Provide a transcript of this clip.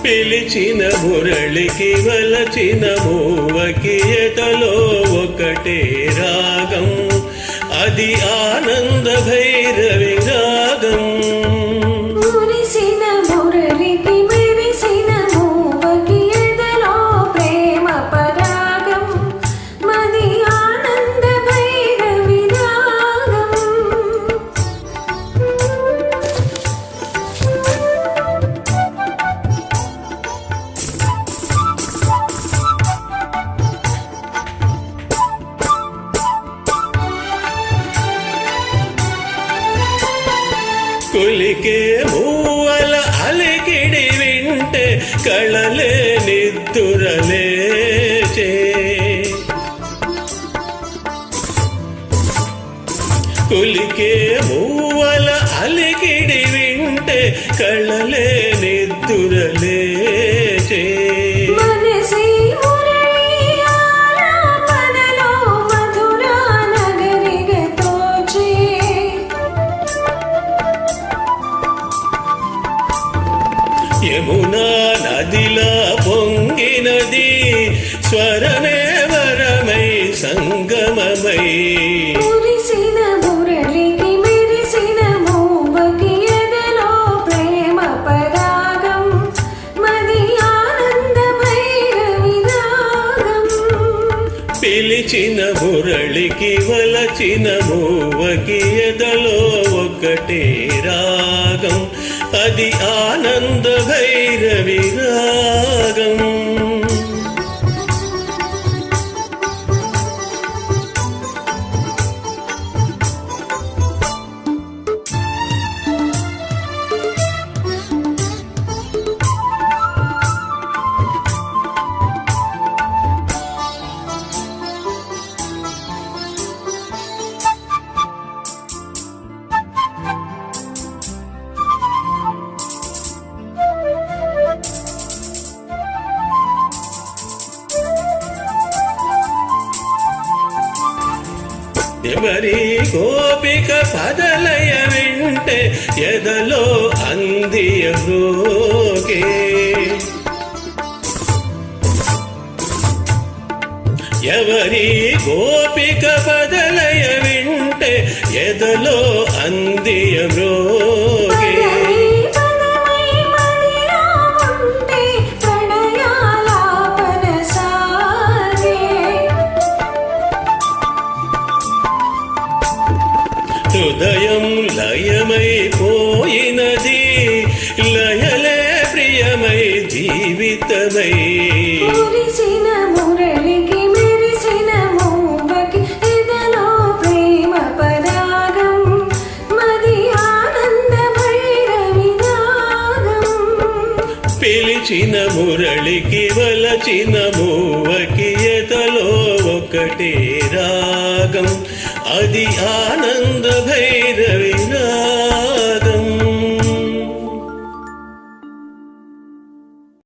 పిలిచిన మురళికి వలచిన మూవకి ఎదలో ఒకటే రాగం, అది ఆనంద భైరవి రాగం. మురిసిన మురళికి మెరిసిన మూవకి ఎదలో ప్రేమ పరాగం, మది ఆనంద భైరవి రాగం. కులికే మూవల అలికిడి వింటే కళలే నిద్దురలేచే, కులికే మూవల అలికిడి వింటే కళలే నిద్దురలేచే. మనసి మురళి ఆలాపనలో మధురా నగరిగా తోచే, యమునా నదిలా పొంగినది స్వరమే వరమై సంగమమై. మురిసిన మురళికి మెరిసిన మూవకి ఎదలో ప్రేమ పరాగం, మది ఆనంద భైరవి రాగం. పిలిచిన మురళికి వలచిన మూవకి ఎదలో ఒకటే రాగం, అది ఆనంద భైరవి రాగం. ఎవరి గోపిక పదలయ వింటే ఎదలో అందియ రోగే, ఎవరి గోపిక పదలయ వింటే ఎదలో అందియ రోగే. హృదయం లయమైపోయినది, లయలే ప్రియమై జీవితమై. మురిసిన మురళికి మెరిసిన మూవకి ఎదలో ప్రేమ పరాగం, మది ఆనంద భైరవి రాగం. పిలిచిన మురళికి వలచిన మూవకి ఎదలో ఒకటే రాగం, అది ఆనంద భైరవి రాగం.